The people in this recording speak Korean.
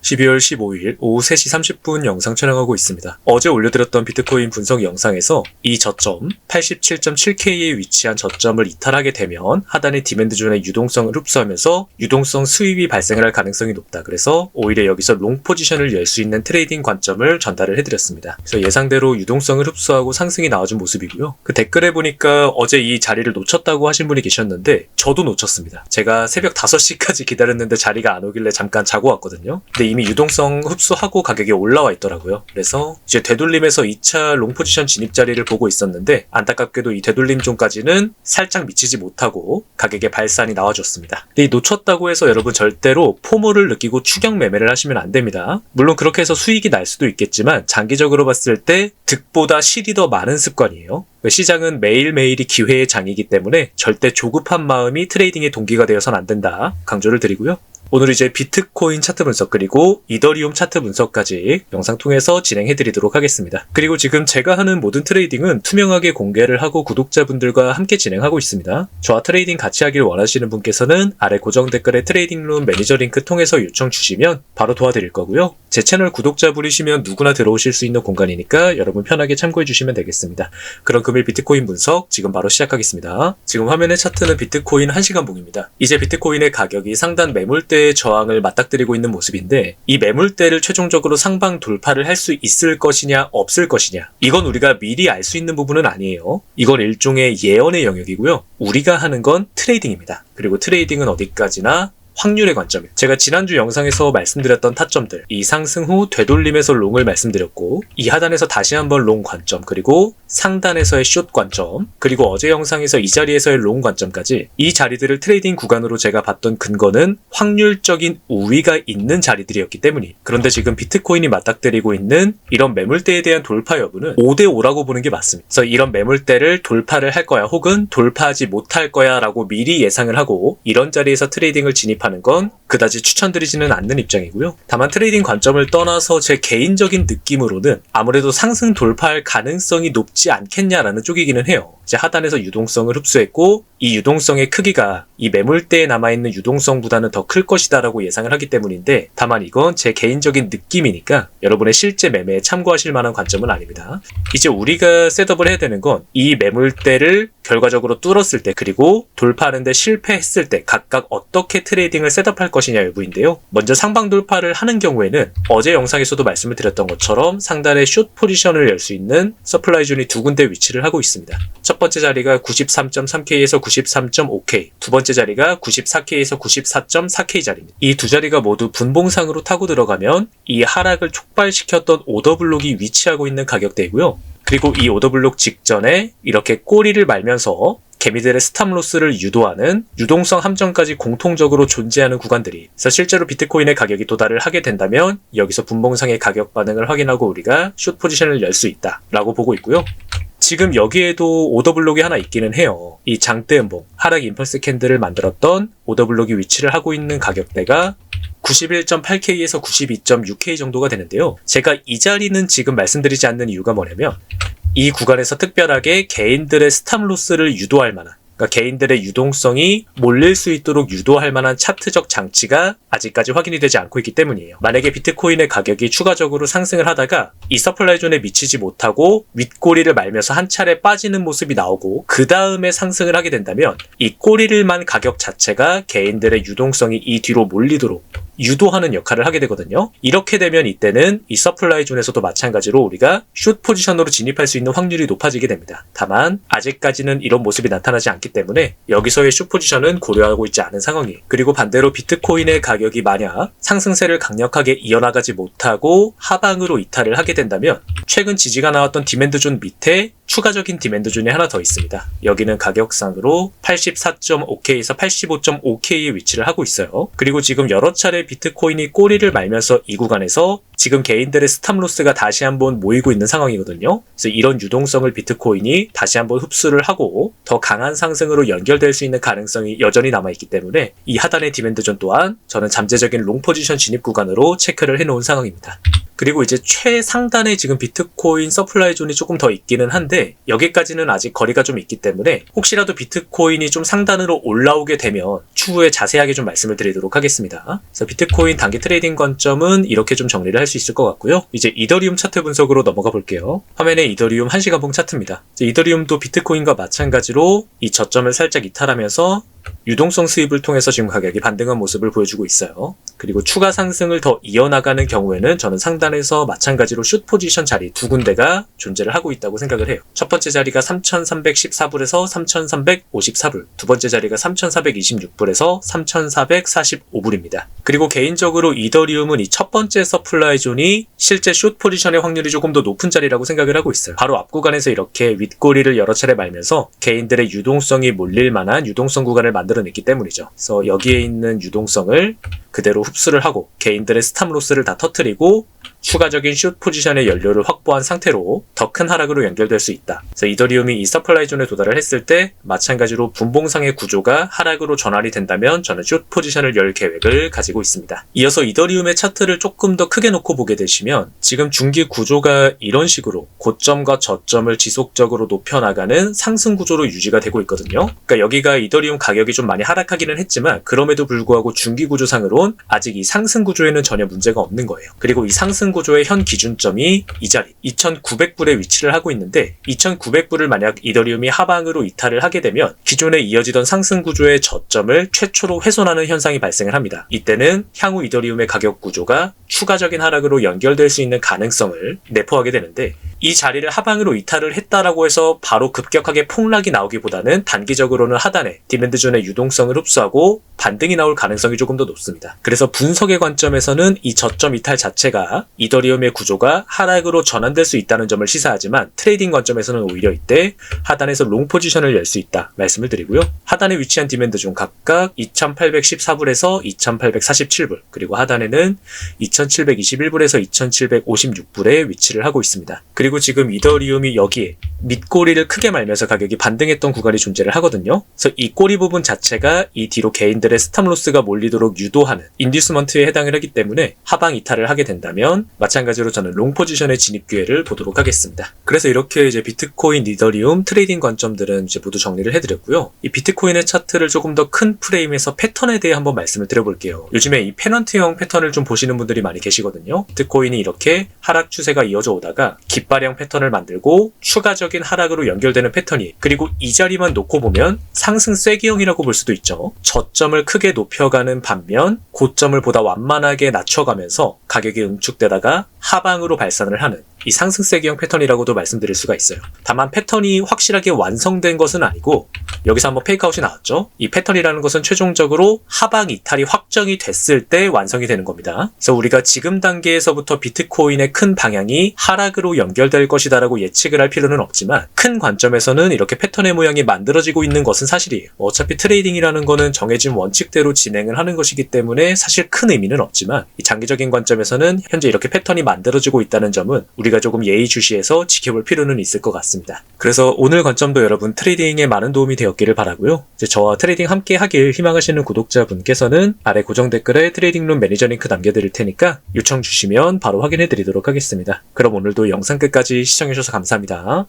12월 15일 오후 3시 30분 영상 촬영하고 있습니다. 어제 올려드렸던 비트코인 분석 영상에서 이 저점 87.7K에 위치한 저점을 이탈하게 되면 하단의 디맨드존의 유동성을 흡수하면서 유동성 수입이 발생을 할 가능성이 높다. 그래서 오히려 여기서 롱 포지션을 열 수 있는 트레이딩 관점을 전달을 해드렸습니다. 그래서 예상대로 유동성을 흡수하고 상승이 나와준 모습이고요. 그 댓글에 보니까 어제 이 자리를 놓쳤다고 하신 분이 계셨는데 저도 놓쳤습니다. 제가 새벽 5시까지 기다렸는데 자리가 안 오길래 잠깐 자고 왔거든요. 근데 이미 유동성 흡수하고 가격이 올라와 있더라고요. 그래서 이제 되돌림에서 2차 롱 포지션 진입 자리를 보고 있었는데 안타깝게도 이 되돌림 존까지는 살짝 미치지 못하고 가격의 발산이 나와줬습니다. 근데 이 놓쳤다고 해서 여러분 절대로 포모를 느끼고 추격 매매를 하시면 안 됩니다. 물론 그렇게 해서 수익이 날 수도 있겠지만 장기적으로 봤을 때 득보다 실이 더 많은 습관이에요. 시장은 매일매일이 기회의 장이기 때문에 절대 조급한 마음이 트레이딩의 동기가 되어서는 안 된다 강조를 드리고요. 오늘 이제 비트코인 차트 분석 그리고 이더리움 차트 분석까지 영상 통해서 진행해드리도록 하겠습니다. 그리고 지금 제가 하는 모든 트레이딩은 투명하게 공개를 하고 구독자분들과 함께 진행하고 있습니다. 저와 트레이딩 같이 하길 원하시는 분께서는 아래 고정 댓글에 트레이딩룸 매니저 링크 통해서 요청 주시면 바로 도와드릴 거고요. 제 채널 구독자분이시면 누구나 들어오실 수 있는 공간이니까 여러분 편하게 참고해 주시면 되겠습니다. 그럼 금일 비트코인 분석 지금 바로 시작하겠습니다. 지금 화면의 차트는 비트코인 1시간봉입니다. 이제 비트코인의 가격이 상단 매물대 저항을 맞닥뜨리고 있는 모습인데 이 매물대를 최종적으로 상방 돌파를 할 수 있을 것이냐 없을 것이냐 이건 우리가 미리 알 수 있는 부분은 아니에요. 이건 일종의 예언의 영역이고요. 우리가 하는 건 트레이딩입니다. 그리고 트레이딩은 어디까지나 확률의 관점. 제가 지난주 영상에서 말씀드렸던 타점들, 이 상승 후 되돌림에서 롱을 말씀드렸고 이 하단에서 다시 한번 롱 관점, 그리고 상단에서의 숏 관점, 그리고 어제 영상에서 이 자리에서의 롱 관점까지 이 자리들을 트레이딩 구간으로 제가 봤던 근거는 확률적인 우위가 있는 자리들이었기 때문이. 그런데 지금 비트코인이 맞닥뜨리고 있는 이런 매물대에 대한 돌파 여부는 5대5라고 보는 게 맞습니다. 그래서 이런 매물대를 돌파를 할 거야 혹은 돌파하지 못할 거야 라고 미리 예상을 하고 이런 자리에서 트레이딩을 진입하는 건 그다지 추천드리지는 않는 입장이고요. 다만 트레이딩 관점을 떠나서 제 개인적인 느낌으로는 아무래도 상승 돌파할 가능성이 높지 않겠냐라는 쪽이기는 해요. 이제 하단에서 유동성을 흡수했고 이 유동성의 크기가 이 매물대에 남아있는 유동성보다는 더 클 것이다 라고 예상을 하기 때문인데 다만 이건 제 개인적인 느낌이니까 여러분의 실제 매매에 참고하실 만한 관점은 아닙니다. 이제 우리가 셋업을 해야 되는 건 이 매물대를 결과적으로 뚫었을 때 그리고 돌파하는데 실패했을 때 각각 어떻게 트레이딩을 셋업할 것이냐 여부인데요. 먼저 상방 돌파를 하는 경우에는 어제 영상에서도 말씀을 드렸던 것처럼 상단에 숏 포지션을 열 수 있는 서플라이 존이 두 군데 위치를 하고 있습니다. 첫 번째 자리가 93.3K에서 93.5K, 두 번째 자리가 94K에서 94.4K 자리입니다. 이 두 자리가 모두 분봉상으로 타고 들어가면 이 하락을 촉발시켰던 오더블록이 위치하고 있는 가격대이고요. 그리고 이 오더블록 직전에 이렇게 꼬리를 말면서 개미들의 스탑로스를 유도하는 유동성 함정까지 공통적으로 존재하는 구간들이. 그래서 실제로 비트코인의 가격이 도달을 하게 된다면 여기서 분봉상의 가격 반응을 확인하고 우리가 숏 포지션을 열 수 있다라고 보고 있고요. 지금 여기에도 오더블록이 하나 있기는 해요. 이 장대음봉, 하락 임펄스 캔들을 만들었던 오더블록이 위치를 하고 있는 가격대가 91.8K에서 92.6K 정도가 되는데요. 제가 이 자리는 지금 말씀드리지 않는 이유가 뭐냐면 이 구간에서 특별하게 개인들의 스탑로스를 유도할 만한, 그러니까 개인들의 유동성이 몰릴 수 있도록 유도할 만한 차트적 장치가 아직까지 확인이 되지 않고 있기 때문이에요. 만약에 비트코인의 가격이 추가적으로 상승을 하다가 이 서플라이 존에 미치지 못하고 윗꼬리를 말면서 한 차례 빠지는 모습이 나오고 그 다음에 상승을 하게 된다면 이 꼬리를 만 가격 자체가 개인들의 유동성이 이 뒤로 몰리도록 유도하는 역할을 하게 되거든요. 이렇게 되면 이때는 이 서플라이 존에서도 마찬가지로 우리가 숏 포지션으로 진입할 수 있는 확률이 높아지게 됩니다. 다만 아직까지는 이런 모습이 나타나지 않기 때문에 여기서의 숏 포지션은 고려하고 있지 않은 상황이에요. 그리고 반대로 비트코인의 가격이 만약 상승세를 강력하게 이어나가지 못하고 하방으로 이탈을 하게 된다면 최근 지지가 나왔던 디맨드 존 밑에 추가적인 디맨드 존이 하나 더 있습니다. 여기는 가격상으로 84.5K에서 85.5K에 위치를 하고 있어요. 그리고 지금 여러 차례 비트코인이 꼬리를 말면서 이 구간에서 지금 개인들의 스탑로스가 다시 한번 모이고 있는 상황이거든요. 그래서 이런 유동성을 비트코인이 다시 한번 흡수를 하고 더 강한 상승으로 연결될 수 있는 가능성이 여전히 남아있기 때문에 이 하단의 디맨드 존 또한 저는 잠재적인 롱 포지션 진입 구간으로 체크를 해놓은 상황입니다. 그리고 이제 최상단에 지금 비트코인 서플라이 존이 조금 더 있기는 한데 여기까지는 아직 거리가 좀 있기 때문에 혹시라도 비트코인이 좀 상단으로 올라오게 되면 추후에 자세하게 좀 말씀을 드리도록 하겠습니다. 그래서 비트코인 단기 트레이딩 관점은 이렇게 좀 정리를 할 수 있을 것 같고요. 이제 이더리움 차트 분석으로 넘어가 볼게요. 화면에 이더리움 1시간봉 차트입니다. 이제 이더리움도 비트코인과 마찬가지로 이 저점을 살짝 이탈하면서 유동성 수입을 통해서 지금 가격이 반등한 모습을 보여주고 있어요. 그리고 추가 상승을 더 이어나가는 경우에는 저는 상단에서 마찬가지로 숏 포지션 자리 두 군데가 존재를 하고 있다고 생각을 해요. 첫 번째 자리가 3,314불에서 3,354불, 두 번째 자리가 3,426불에서 3,445불입니다. 그리고 개인적으로 이더리움은 이 첫 번째 서플라이 존이 실제 숏 포지션의 확률이 조금 더 높은 자리라고 생각을 하고 있어요. 바로 앞 구간에서 이렇게 윗꼬리를 여러 차례 말면서 개인들의 유동성이 몰릴 만한 유동성 구간을 만들어냈기 때문이죠. 그래서 여기에 있는 유동성을 그대로 흡수를 하고 개인들의 스탑로스를 다 터뜨리고 추가적인 숏 포지션의 연료를 확보한 상태로 더 큰 하락으로 연결될 수 있다. 그래서 이더리움이 이 서플라이 존에 도달을 했을 때 마찬가지로 분봉상의 구조가 하락으로 전환이 된다면 저는 숏 포지션을 열 계획을 가지고 있습니다. 이어서 이더리움의 차트를 조금 더 크게 놓고 보게 되시면 지금 중기 구조가 이런 식으로 고점과 저점을 지속적으로 높여나가는 상승 구조로 유지가 되고 있거든요. 그러니까 여기가 이더리움 가격이 좀 많이 하락하기는 했지만 그럼에도 불구하고 중기 구조상으론 아직 이 상승 구조에는 전혀 문제가 없는 거예요. 그리고 이 상승 구조의 현 기준점이 이 자리 2,900불에 위치를 하고 있는데 2,900불을 만약 이더리움이 하방으로 이탈을 하게 되면 기존에 이어지던 상승 구조의 저점을 최초로 훼손하는 현상이 발생을 합니다. 이때는 향후 이더리움의 가격 구조가 추가적인 하락으로 연결될 수 있는 가능성을 내포하게 되는데 이 자리를 하방으로 이탈을 했다라고 해서 바로 급격하게 폭락이 나오기보다는 단기적으로는 하단에 디맨드 존의 유동성을 흡수하고 반등이 나올 가능성이 조금 더 높습니다. 그래서 분석의 관점에서는 이 저점 이탈 자체가 이더리움의 구조가 하락으로 전환될 수 있다는 점을 시사하지만 트레이딩 관점에서는 오히려 이때 하단에서 롱 포지션을 열 수 있다 말씀을 드리고요. 하단에 위치한 디맨드 존 각각 2,814불에서 2,847불 그리고 하단에는 2,721불에서 2,756불에 위치를 하고 있습니다. 그리고 지금 이더리움이 여기에 밑꼬리를 크게 말면서 가격이 반등했던 구간이 존재를 하거든요. 그래서 이 꼬리 부분 자체가 이 뒤로 개인들의 스탑로스가 몰리도록 유도하는 인듀스먼트에 해당을 하기 때문에 하방 이탈을 하게 된다면 마찬가지로 저는 롱 포지션의 진입 기회를 보도록 하겠습니다. 그래서 이렇게 이제 비트코인, 이더리움 트레이딩 관점들은 이제 모두 정리를 해드렸고요. 이 비트코인의 차트를 조금 더 큰 프레임에서 패턴에 대해 한번 말씀을 드려볼게요. 요즘에 이 페넌트형 패턴을 좀 보시는 분들이 많이 계시거든요. 비트코인이 이렇게 하락 추세가 이어져 오다가 깃발형 패턴을 만들고 추가적인 하락으로 연결되는 패턴이 그리고 이 자리만 놓고 보면 상승 쐐기형이라고 볼 수도 있죠. 저점을 크게 높여가는 반면 고점을 보다 완만하게 낮춰가면서 가격이 응축되다가 하방으로 발산을 하는 이 상승 쐐기형 패턴이라고도 말씀드릴 수가 있어요. 다만 패턴이 확실하게 완성된 것은 아니고 여기서 한번 페이크아웃이 나왔죠. 이 패턴이라는 것은 최종적으로 하방 이탈이 확정이 됐을 때 완성이 되는 겁니다. 그래서 우리가 지금 단계에서부터 비트코인의 큰 방향이 하락으로 연결될 것이다라고 예측을 할 필요는 없지만 큰 관점에서는 이렇게 패턴의 모양이 만들어지고 있는 것은 사실이에요. 어차피 트레이딩이라는 거는 정해진 원칙대로 진행을 하는 것이기 때문에 사실 큰 의미는 없지만 이 장기적인 관점에서는 현재 이렇게 패턴이 만들어지고 있다는 점은 우리가 조금 예의주시해서 지켜볼 필요는 있을 것 같습니다. 그래서 오늘 관점도 여러분 트레이딩에 많은 도움이 되었기를 바라고요. 이제 저와 트레이딩 함께 하길 희망하시는 구독자분께서는 아래 고정 댓글에 트레이딩룸 매니저 링크 남겨드릴 테니까 요청 주시면 바로 확인해 드리도록 하겠습니다. 그럼 오늘도 영상 끝까지 시청해주셔서 감사합니다.